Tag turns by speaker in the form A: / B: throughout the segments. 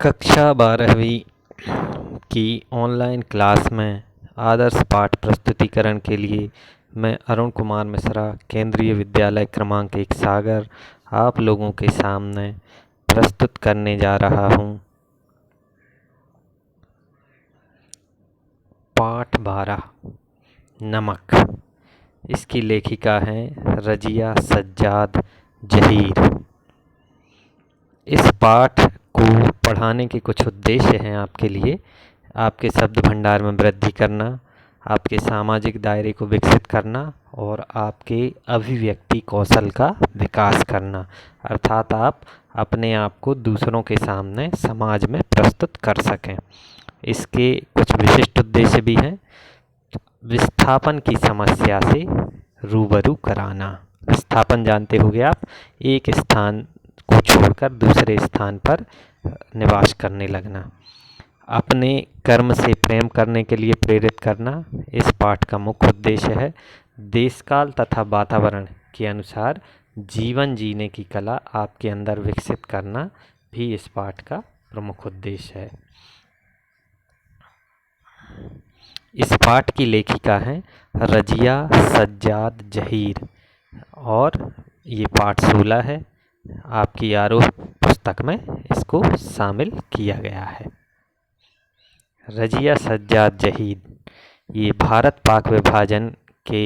A: कक्षा 12वीं की ऑनलाइन क्लास में आदर्श पाठ प्रस्तुतिकरण के लिए मैं अरुण कुमार मिश्रा, केंद्रीय विद्यालय क्रमांक 1 सागर, आप लोगों के सामने प्रस्तुत करने जा रहा हूँ पाठ 12 नमक। इसकी लेखिका हैं रजिया सज्जाद जहीर। इस पाठ को पढ़ाने के कुछ उद्देश्य हैं आपके लिए। आपके शब्द भंडार में वृद्धि करना, आपके सामाजिक दायरे को विकसित करना और आपके अभिव्यक्ति कौशल का विकास करना, अर्थात आप अपने आप को दूसरों के सामने समाज में प्रस्तुत कर सकें। इसके कुछ विशिष्ट उद्देश्य भी हैं। विस्थापन की समस्या से रूबरू कराना। विस्थापन जानते होंगे आप, एक स्थान को छोड़कर दूसरे स्थान पर निवास करने लगना। अपने कर्म से प्रेम करने के लिए प्रेरित करना इस पाठ का मुख्य उद्देश्य है। देशकाल तथा वातावरण के अनुसार जीवन जीने की कला आपके अंदर विकसित करना भी इस पाठ का प्रमुख उद्देश्य है। इस पाठ की लेखिका हैं रजिया सज्जाद जहीर और ये पाठ 16 है। आपकी आरोह पुस्तक में इसको शामिल किया गया है। रजिया सज्जाद जहीर ये भारत पाक विभाजन के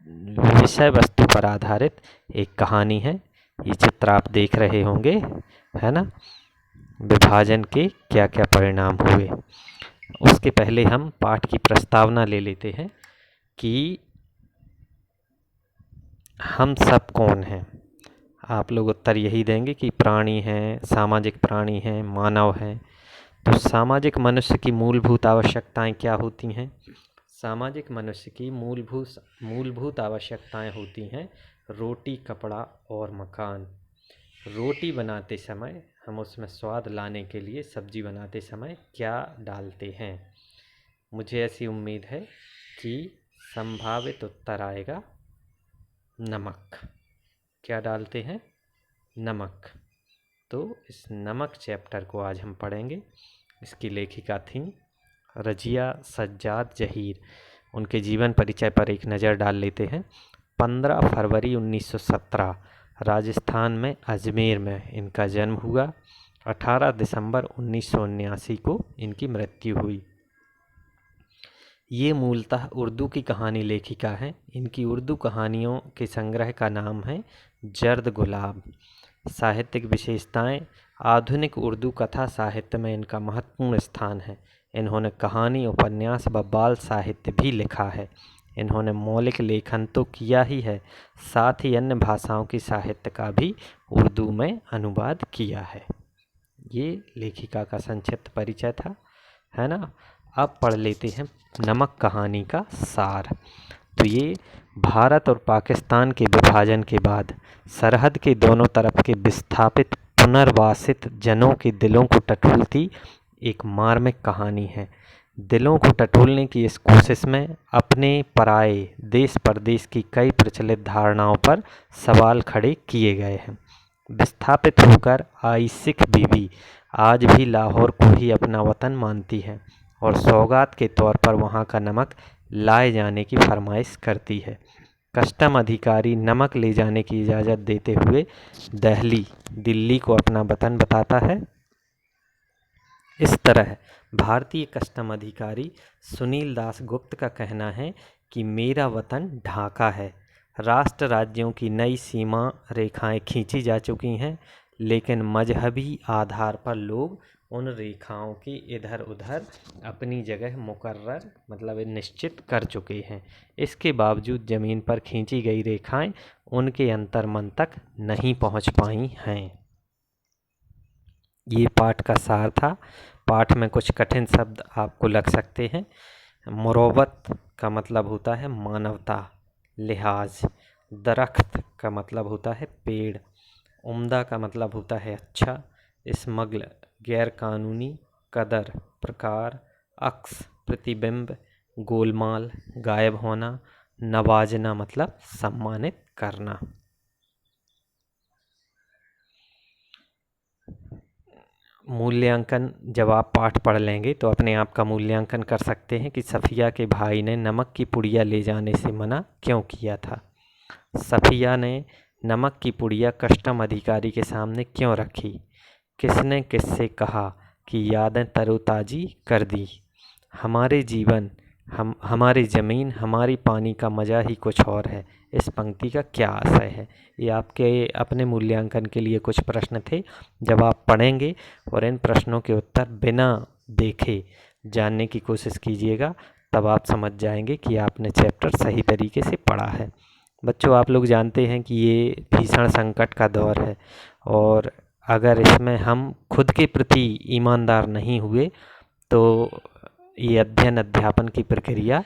A: विषय वस्तु पर आधारित एक कहानी है। ये चित्र आप देख रहे होंगे, है ना, विभाजन के क्या क्या परिणाम हुए। उसके पहले हम पाठ की प्रस्तावना ले लेते हैं कि हम सब कौन हैं। आप लोग उत्तर यही देंगे कि प्राणी हैं, सामाजिक प्राणी हैं, मानव हैं। तो सामाजिक मनुष्य की मूलभूत आवश्यकताएं क्या होती हैं? सामाजिक मनुष्य की मूलभूत आवश्यकताएं होती हैं रोटी, कपड़ा और मकान। रोटी बनाते समय हम उसमें स्वाद लाने के लिए सब्जी बनाते समय क्या डालते हैं? मुझे ऐसी उम्मीद है कि संभावित उत्तर आएगा नमक। क्या डालते हैं? नमक। तो इस नमक चैप्टर को आज हम पढ़ेंगे। इसकी लेखिका थी रजिया सज्जाद जहीर। उनके जीवन परिचय पर एक नज़र डाल लेते हैं। 15 फरवरी 1917 राजस्थान में अजमेर में इनका जन्म हुआ। 18 दिसंबर 1979 को इनकी मृत्यु हुई। ये मूलतः उर्दू की कहानी लेखिका हैं। इनकी उर्दू कहानियों के संग्रह का नाम है जर्द गुलाब। साहित्यिक विशेषताएं। आधुनिक उर्दू कथा साहित्य में इनका महत्वपूर्ण स्थान है। इन्होंने कहानी, उपन्यास व बाल साहित्य भी लिखा है। इन्होंने मौलिक लेखन तो किया ही है, साथ ही अन्य भाषाओं की साहित्य का भी उर्दू में अनुवाद किया है। ये लेखिका का संक्षिप्त परिचय था, है ना। अब पढ़ लेते हैं नमक कहानी का सार। तो ये भारत और पाकिस्तान के विभाजन के बाद सरहद के दोनों तरफ के विस्थापित पुनर्वासित जनों के दिलों को टटोलती एक मार्मिक कहानी है। दिलों को टटोलने की इस कोशिश में अपने पराए देश परदेश की कई प्रचलित धारणाओं पर सवाल खड़े किए गए हैं। विस्थापित होकर आई सिख बीवी आज भी लाहौर को ही अपना वतन मानती है और सौगात के तौर पर वहाँ का नमक लाए जाने की फरमाइश करती है। कस्टम अधिकारी नमक ले जाने की इजाज़त देते हुए दिल्ली को अपना वतन बताता है। इस तरह भारतीय कस्टम अधिकारी सुनील दास गुप्त का कहना है कि मेरा वतन ढाका है। राष्ट्र राज्यों की नई सीमा रेखाएं खींची जा चुकी हैं, लेकिन मजहबी आधार पर लोग उन रेखाओं की इधर उधर अपनी जगह मुकर्रर मतलब निश्चित कर चुके हैं। इसके बावजूद ज़मीन पर खींची गई रेखाएं उनके अंतर्मन तक नहीं पहुंच पाई हैं। ये पाठ का सार था। पाठ में कुछ कठिन शब्द आपको लग सकते हैं। मुरव्वत का मतलब होता है मानवता, लिहाज। दरख्त का मतलब होता है पेड़। उम्दा का मतलब होता है अच्छा। स्मगल गैर कानूनी। कदर प्रकार। अक्स प्रतिबिंब। गोलमाल गायब होना। नवाजना मतलब सम्मानित करना। मूल्यांकन जब आप पाठ पढ़ लेंगे तो अपने आप का मूल्यांकन कर सकते हैं कि सफ़िया के भाई ने नमक की पुड़िया ले जाने से मना क्यों किया था। सफ़िया ने नमक की पुड़िया कस्टम अधिकारी के सामने क्यों रखी? किसने किससे कहा कि यादें तरोताज़ी कर दी? हमारे जीवन, हमारी ज़मीन, हमारी पानी का मज़ा ही कुछ और है। इस पंक्ति का क्या आशय है? ये आपके अपने मूल्यांकन के लिए कुछ प्रश्न थे। जब आप पढ़ेंगे और इन प्रश्नों के उत्तर बिना देखे जानने की कोशिश कीजिएगा, तब आप समझ जाएंगे कि आपने चैप्टर सही तरीके से पढ़ा है। बच्चों, आप लोग जानते हैं कि ये भीषण संकट का दौर है और अगर इसमें हम खुद के प्रति ईमानदार नहीं हुए तो ये अध्ययन अध्यापन की प्रक्रिया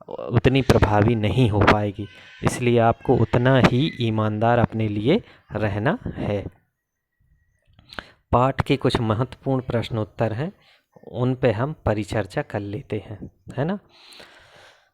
A: उतनी प्रभावी नहीं हो पाएगी। इसलिए आपको उतना ही ईमानदार अपने लिए रहना है। पाठ के कुछ महत्वपूर्ण प्रश्न उत्तर हैं, उन पे हम परिचर्चा कर लेते हैं, है ना।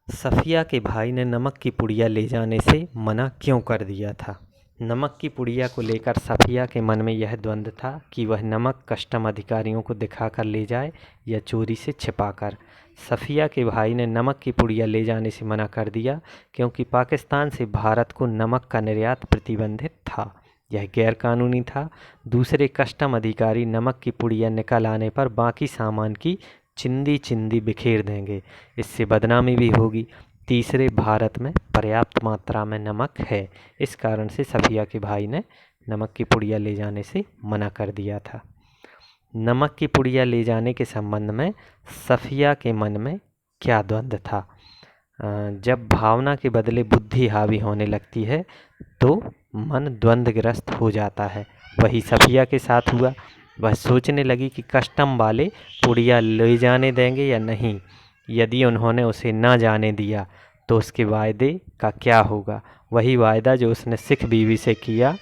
A: सफ़िया के भाई ने नमक की पुड़िया ले जाने से मना क्यों कर दिया था? नमक की पुड़िया को लेकर सफ़िया के मन में यह द्वंद्व था कि वह नमक कस्टम अधिकारियों को दिखाकर ले जाए या चोरी से छिपाकर। सफ़िया के भाई ने नमक की पुड़िया ले जाने से मना कर दिया क्योंकि पाकिस्तान से भारत को नमक का निर्यात प्रतिबंधित था, यह गैरकानूनी था। दूसरे कस्टम अधिकारी नमक की पुड़िया निकल आने पर बाकी सामान की चिंदी चिंदी बिखेर देंगे, इससे बदनामी भी होगी। तीसरे, भारत में पर्याप्त मात्रा में नमक है, इस कारण से सफ़िया के भाई ने नमक की पुड़िया ले जाने से मना कर दिया था। नमक की पुड़िया ले जाने के संबंध में सफ़िया के मन में क्या द्वंद्व था? जब भावना के बदले बुद्धि हावी होने लगती है तो मन द्वंद्वग्रस्त हो जाता है। वही सफ़िया के साथ हुआ। वह सोचने लगी कि कस्टम वाले पुड़िया ले जाने देंगे या नहीं। यदि उन्होंने उसे ना जाने दिया तो उसके वायदे का क्या होगा? वही वायदा जो उसने सिख बीवी से किया।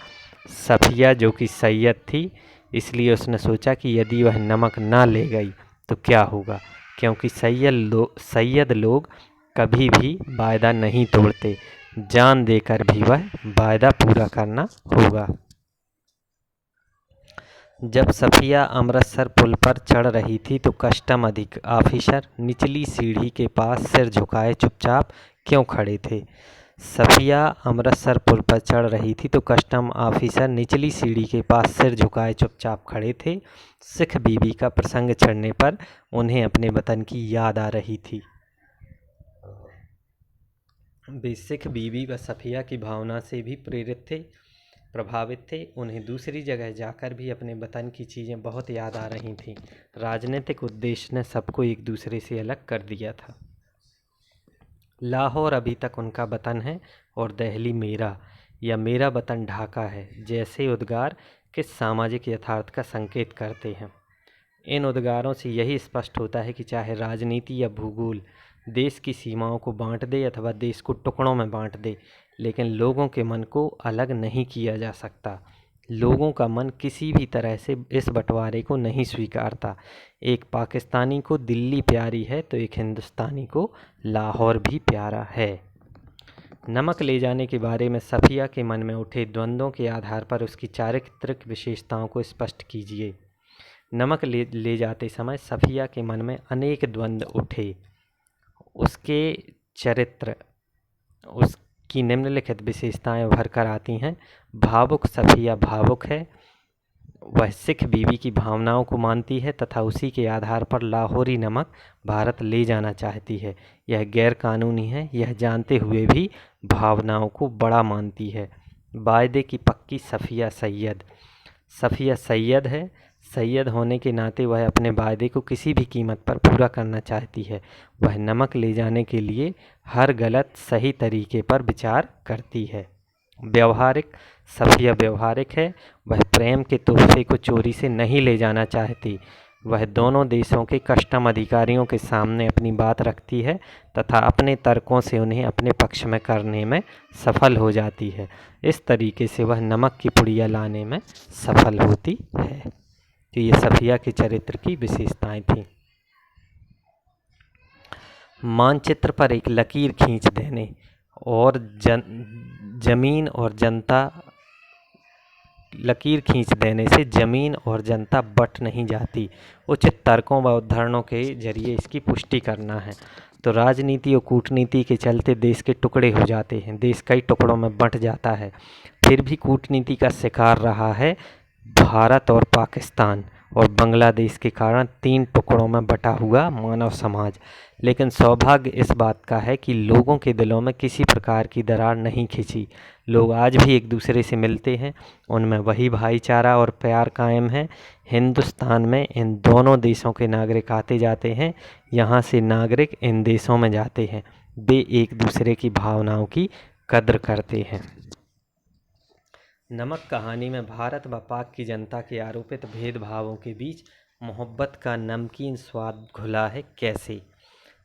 A: सफ़िया जो कि सैयद थी, इसलिए उसने सोचा कि यदि वह नमक ना ले गई तो क्या होगा, क्योंकि सैयद लोग कभी भी वायदा नहीं तोड़ते, जान देकर भी वह वायदा पूरा करना होगा। जब सफ़िया अमृतसर पुल पर चढ़ रही थी तो कस्टम ऑफिसर निचली सीढ़ी के पास सिर झुकाए चुपचाप क्यों खड़े थे? सफ़िया अमृतसर पुल पर चढ़ रही थी तो कस्टम ऑफिसर निचली सीढ़ी के पास सिर झुकाए चुपचाप खड़े थे। सिख बीबी का प्रसंग चढ़ने पर उन्हें अपने वतन की याद आ रही थी। वे सिख बीबी व सफ़िया की भावना से भी प्रेरित थे, प्रभावित थे। उन्हें दूसरी जगह जाकर भी अपने वतन की चीज़ें बहुत याद आ रही थीं। राजनीतिक उद्देश्य ने सबको एक दूसरे से अलग कर दिया था। लाहौर अभी तक उनका वतन है और दहली मेरा या मेरा वतन ढाका है जैसे उद्गार किस सामाजिक यथार्थ का संकेत करते हैं? इन उद्गारों से यही स्पष्ट होता है कि चाहे राजनीति या भूगोल देश की सीमाओं को बांट दे अथवा देश को टुकड़ों में बांट दे, लेकिन लोगों के मन को अलग नहीं किया जा सकता। लोगों का मन किसी भी तरह से इस बंटवारे को नहीं स्वीकारता। एक पाकिस्तानी को दिल्ली प्यारी है तो एक हिंदुस्तानी को लाहौर भी प्यारा है। नमक ले जाने के बारे में सफ़िया के मन में उठे द्वंद्वों के आधार पर उसकी चारित्रिक विशेषताओं को स्पष्ट कीजिए। नमक ले जाते समय सफ़िया के मन में अनेक द्वंद्व उठे। उसके चरित्र, उसकी निम्नलिखित विशेषताएं उभर कर आती हैं। भावुक सफ़िया भावुक है, वह सिख बीवी की भावनाओं को मानती है तथा उसी के आधार पर लाहौरी नमक भारत ले जाना चाहती है। यह गैर कानूनी है, यह जानते हुए भी भावनाओं को बड़ा मानती है। वायदे की पक्की सफ़िया सैयद है। सैयद होने के नाते वह अपने वायदे को किसी भी कीमत पर पूरा करना चाहती है। वह नमक ले जाने के लिए हर गलत सही तरीके पर विचार करती है। व्यवहारिक सफ़िया व्यवहारिक है, वह प्रेम के तोहफे को चोरी से नहीं ले जाना चाहती। वह दोनों देशों के कस्टम अधिकारियों के सामने अपनी बात रखती है तथा अपने तर्कों से उन्हें अपने पक्ष में करने में सफल हो जाती है। इस तरीके से वह नमक की पुड़िया लाने में सफल होती है। तो ये सफ़िया के चरित्र की विशेषताएं थीं। मानचित्र पर एक लकीर खींच देने और ज़मीन और जनता लकीर खींच देने से जमीन और जनता बट नहीं जाती। उचित तर्कों व उदाहरणों के जरिए इसकी पुष्टि करना है। तो राजनीति और कूटनीति के चलते देश के टुकड़े हो जाते हैं, देश कई टुकड़ों में बंट जाता है। फिर भी कूटनीति का शिकार रहा है भारत और पाकिस्तान और बांग्लादेश के कारण 3 टुकड़ों में बटा हुआ मानव समाज। लेकिन सौभाग्य इस बात का है कि लोगों के दिलों में किसी प्रकार की दरार नहीं खिंची। लोग आज भी एक दूसरे से मिलते हैं, उनमें वही भाईचारा और प्यार कायम है। हिंदुस्तान में इन दोनों देशों के नागरिक आते जाते हैं, यहाँ से नागरिक इन देशों में जाते हैं। वे एक दूसरे की भावनाओं की कद्र करते हैं। नमक कहानी में भारत व पाक की जनता के आरोपित भेदभावों के बीच मोहब्बत का नमकीन स्वाद घुला है कैसे?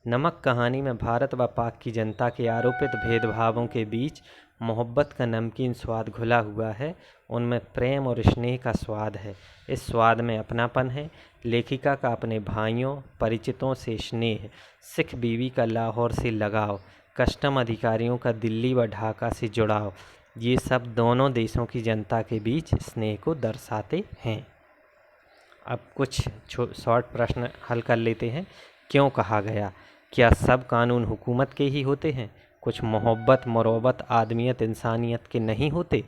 A: नमक कहानी में भारत व पाक की जनता के आरोपित भेदभावों के बीच मोहब्बत का नमकीन स्वाद घुला हुआ है। उनमें प्रेम और स्नेह का स्वाद है। इस स्वाद में अपनापन है। लेखिका का अपने भाइयों परिचितों से स्नेह, सिख बीवी का लाहौर से लगाव, कस्टम अधिकारियों का दिल्ली व ढाका से जुड़ाव, ये सब दोनों देशों की जनता के बीच स्नेह को दर्शाते हैं। अब कुछ शॉर्ट प्रश्न हल कर लेते हैं। क्यों कहा गया? क्या सब कानून हुकूमत के ही होते हैं? कुछ मोहब्बत, मुरब्बत, आदमियत, इंसानियत के नहीं होते?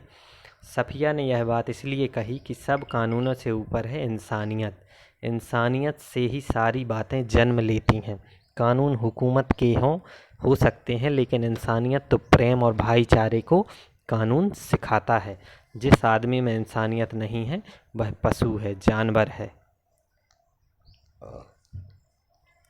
A: सफिया ने यह बात इसलिए कही कि सब कानूनों से ऊपर है इंसानियत। इंसानियत से ही सारी बातें जन्म लेती हैं। कानून हुकूमत के हो सकते हैं, लेकिन इंसानियत तो प्रेम और भाईचारे को कानून सिखाता है। जिस आदमी में इंसानियत नहीं है वह पशु है, जानवर है।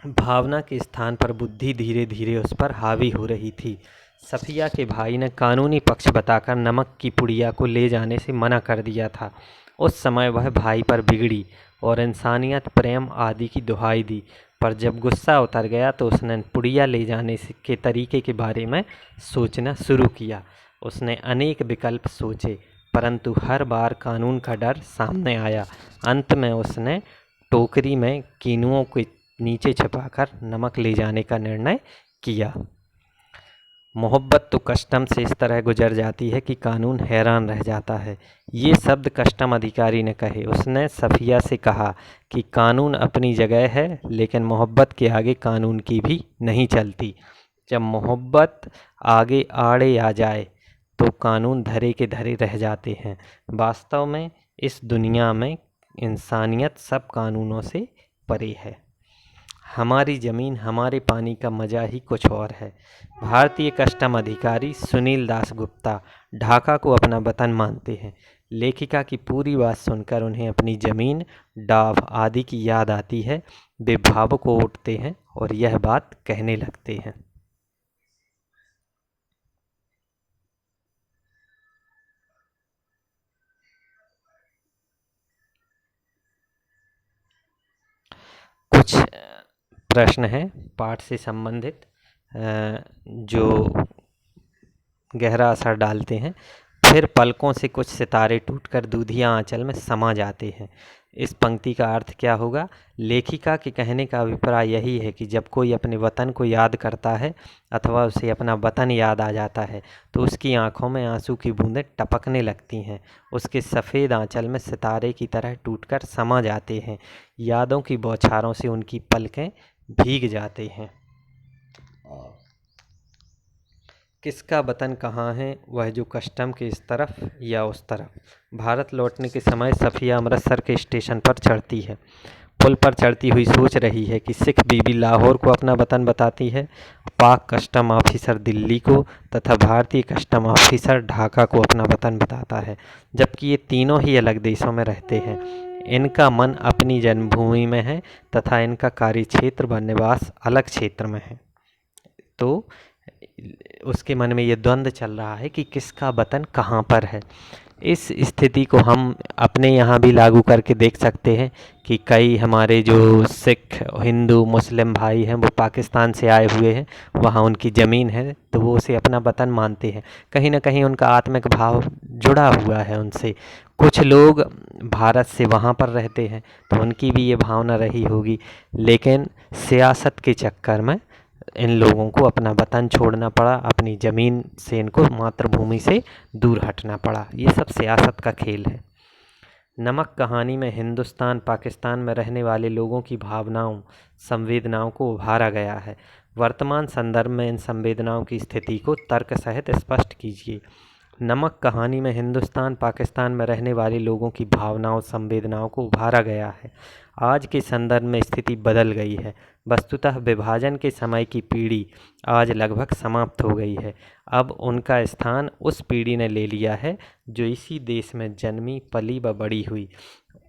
A: भावना के स्थान पर बुद्धि धीरे धीरे उस पर हावी हो रही थी। सफिया के भाई ने कानूनी पक्ष बताकर नमक की पुड़िया को ले जाने से मना कर दिया था। उस समय वह भाई पर बिगड़ी और इंसानियत, प्रेम आदि की दुहाई दी। पर जब गुस्सा उतर गया तो उसने पुड़िया ले जाने के तरीके के बारे में सोचना शुरू किया। उसने अनेक विकल्प सोचे, परंतु हर बार कानून का डर सामने आया। अंत में उसने टोकरी में कीनुओं के नीचे छिपाकर नमक ले जाने का निर्णय किया। मोहब्बत तो कस्टम से इस तरह गुजर जाती है कि कानून हैरान रह जाता है। ये शब्द कस्टम अधिकारी ने कहे। उसने सफिया से कहा कि कानून अपनी जगह है, लेकिन मोहब्बत के आगे कानून की भी नहीं चलती। जब मोहब्बत आगे आड़े आ जाए तो कानून धरे के धरे रह जाते हैं। वास्तव में इस दुनिया में इंसानियत सब कानूनों से परे है। हमारी ज़मीन, हमारे पानी का मज़ा ही कुछ और है। भारतीय कस्टम अधिकारी सुनील दास गुप्ता ढाका को अपना वतन मानते हैं। लेखिका की पूरी बात सुनकर उन्हें अपनी ज़मीन, डाव आदि की याद आती है। वे भावुक हो उठते हैं और यह बात कहने लगते हैं। कुछ प्रश्न हैं पाठ से संबंधित जो गहरा असर डालते हैं। फिर पलकों से कुछ सितारे टूटकर दूधिया आंचल में समा जाते हैं। इस पंक्ति का अर्थ क्या होगा? लेखिका के कहने का अभिप्राय यही है कि जब कोई अपने वतन को याद करता है अथवा उसे अपना वतन याद आ जाता है तो उसकी आंखों में आंसू की बूंदें टपकने लगती हैं। उसके सफ़ेद आंचल में सितारे की तरह टूटकर समा जाते हैं। यादों की बौछारों से उनकी पलकें भीग जाते हैं। किसका वतन कहाँ है? वह जो कस्टम के इस तरफ या उस तरफ। भारत लौटने के समय सफिया अमृतसर के स्टेशन पर चढ़ती है। पुल पर चढ़ती हुई सोच रही है कि सिख बीबी लाहौर को अपना वतन बताती है, पाक कस्टम ऑफिसर दिल्ली को तथा भारतीय कस्टम ऑफिसर ढाका को अपना वतन बताता है, जबकि ये तीनों ही अलग देशों में रहते हैं। इनका मन अपनी जन्मभूमि में है तथा इनका कार्यक्षेत्र व निवास अलग क्षेत्र में है। तो उसके मन में ये द्वंद्व चल रहा है कि किसका वतन कहाँ पर है। इस स्थिति को हम अपने यहाँ भी लागू करके देख सकते हैं कि कई हमारे जो सिख, हिंदू, मुस्लिम भाई हैं वो पाकिस्तान से आए हुए हैं, वहाँ उनकी ज़मीन है तो वो उसे अपना वतन मानते हैं। कहीं ना कहीं उनका आत्मिक भाव जुड़ा हुआ है उनसे। कुछ लोग भारत से वहाँ पर रहते हैं तो उनकी भी ये भावना रही होगी, लेकिन सियासत के चक्कर में इन लोगों को अपना वतन छोड़ना पड़ा, अपनी ज़मीन से इनको मातृभूमि से दूर हटना पड़ा। ये सब सियासत का खेल है। नमक कहानी में हिंदुस्तान पाकिस्तान में रहने वाले लोगों की भावनाओं संवेदनाओं को उभारा गया है। वर्तमान संदर्भ में इन संवेदनाओं की स्थिति को तर्क सहित स्पष्ट कीजिए। नमक कहानी में हिंदुस्तान पाकिस्तान में रहने वाले लोगों की भावनाओं संवेदनाओं को उभारा गया है। आज के संदर्भ में स्थिति बदल गई है। वस्तुतः विभाजन के समय की पीढ़ी आज लगभग समाप्त हो गई है। अब उनका स्थान उस पीढ़ी ने ले लिया है जो इसी देश में जन्मी पली व बड़ी हुई।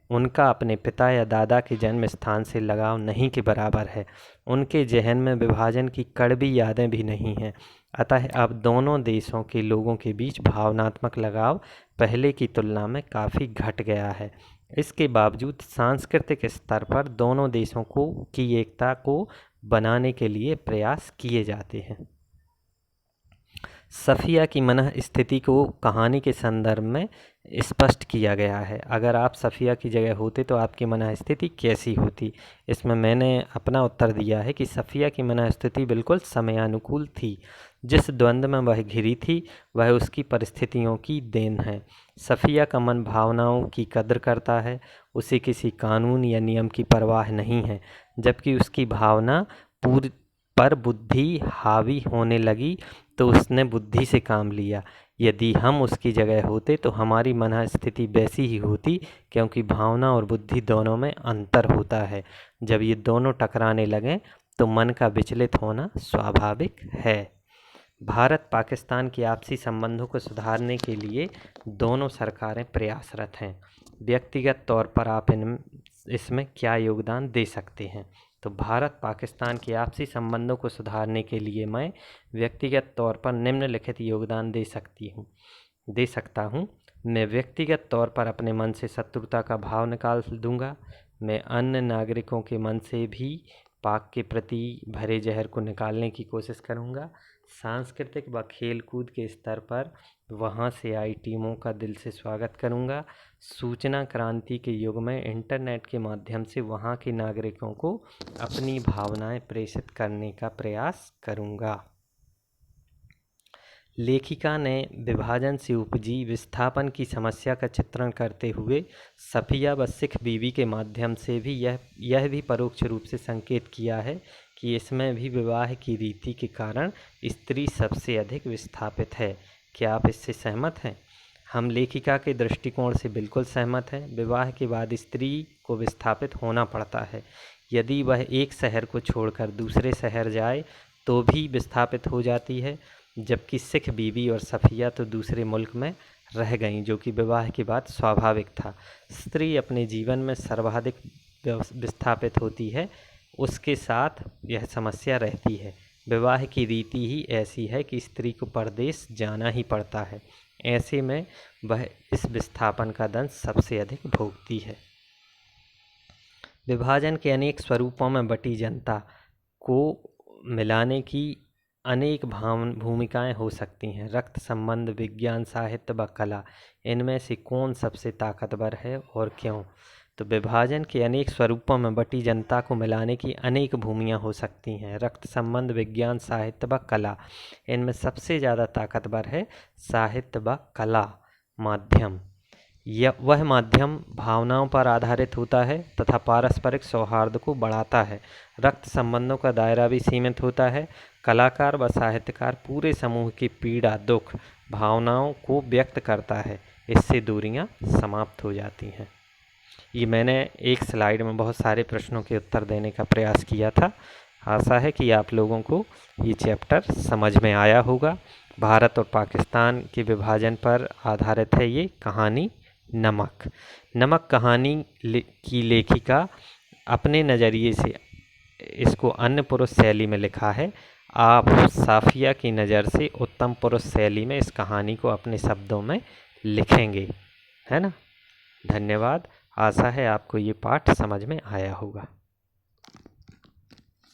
A: उनका अपने पिता या दादा के जन्म स्थान से लगाव नहीं के बराबर है। उनके जहन में विभाजन की कड़वी यादें भी नहीं हैं। अतः अब दोनों देशों के लोगों के बीच भावनात्मक लगाव पहले की तुलना में काफ़ी घट गया है। इसके बावजूद सांस्कृतिक स्तर पर दोनों देशों की एकता को बनाने के लिए प्रयास किए जाते हैं। सफ़िया की मनः स्थिति को कहानी के संदर्भ में स्पष्ट किया गया है। अगर आप सफ़िया की जगह होते तो आपकी मनः स्थिति कैसी होती? इसमें मैंने अपना उत्तर दिया है कि सफ़िया की मनः स्थिति बिल्कुल समयानुकूल थी। जिस द्वंद्व में वह घिरी थी वह उसकी परिस्थितियों की देन है। सफ़िया का मन भावनाओं की कद्र करता है, उसे किसी कानून या नियम की परवाह नहीं है, जबकि उसकी भावना पर बुद्धि हावी होने लगी तो उसने बुद्धि से काम लिया। यदि हम उसकी जगह होते तो हमारी मनः स्थिति वैसी ही होती, क्योंकि भावना और बुद्धि दोनों में अंतर होता है। जब ये दोनों टकराने लगें तो मन का विचलित होना स्वाभाविक है। भारत पाकिस्तान के आपसी संबंधों को सुधारने के लिए दोनों सरकारें प्रयासरत हैं। व्यक्तिगत तौर पर आप इसमें क्या योगदान दे सकते हैं? तो भारत पाकिस्तान के आपसी संबंधों को सुधारने के लिए मैं व्यक्तिगत तौर पर निम्नलिखित योगदान दे सकता हूँ। मैं व्यक्तिगत तौर पर अपने मन से शत्रुता का भाव निकाल दूंगा। मैं अन्य नागरिकों के मन से भी पाक के प्रति भरे जहर को निकालने की कोशिश करूंगा। सांस्कृतिक व खेल कूद के स्तर पर वहां से आई टीमों का दिल से स्वागत करूंगा। सूचना क्रांति के युग में इंटरनेट के माध्यम से वहां के नागरिकों को अपनी भावनाएं प्रेषित करने का प्रयास करूंगा। लेखिका ने विभाजन से उपजी विस्थापन की समस्या का चित्रण करते हुए सफ़िया व सिख बीवी के माध्यम से भी यह भी परोक्ष रूप से संकेत किया है कि इसमें भी विवाह की रीति के कारण स्त्री सबसे अधिक विस्थापित है। क्या आप इससे सहमत हैं? हम लेखिका के दृष्टिकोण से बिल्कुल सहमत हैं। विवाह के बाद स्त्री को विस्थापित होना पड़ता है। यदि वह एक शहर को छोड़कर दूसरे शहर जाए तो भी विस्थापित हो जाती है, जबकि सिख बीवी और सफ़िया तो दूसरे मुल्क में रह गईं, जो कि विवाह के बाद स्वाभाविक था। स्त्री अपने जीवन में सर्वाधिक विस्थापित होती है, उसके साथ यह समस्या रहती है। विवाह की रीति ही ऐसी है कि स्त्री को परदेश जाना ही पड़ता है। ऐसे में वह इस विस्थापन का दंश सबसे अधिक भोगती है। विभाजन के अनेक स्वरूपों में बटी जनता को मिलाने की अनेक भूमिकाएं हो सकती हैं। रक्त संबंध, विज्ञान, साहित्य व कला, इनमें से कौन सबसे ताकतवर है और क्यों? तो विभाजन के अनेक स्वरूपों में बटी जनता को मिलाने की अनेक भूमियाँ हो सकती हैं। रक्त संबंध, विज्ञान, साहित्य व कला, इनमें सबसे ज़्यादा ताकतवर है साहित्य व कला माध्यम। वह माध्यम भावनाओं पर आधारित होता है तथा पारस्परिक सौहार्द को बढ़ाता है। रक्त संबंधों का दायरा भी सीमित होता है। कलाकार व साहित्यकार पूरे समूह की पीड़ा, दुख, भावनाओं को व्यक्त करता है। इससे दूरियां समाप्त हो जाती हैं। ये मैंने एक स्लाइड में बहुत सारे प्रश्नों के उत्तर देने का प्रयास किया था। आशा है कि आप लोगों को ये चैप्टर समझ में आया होगा। भारत और पाकिस्तान के विभाजन पर आधारित है ये कहानी नमक कहानी की लेखिका अपने नज़रिए से इसको अन्य पुरुष शैली में लिखा है। आप साफिया की नज़र से उत्तम पुरुष शैली में इस कहानी को अपने शब्दों में लिखेंगे, है ना। धन्यवाद। आशा है आपको ये पाठ समझ में आया होगा।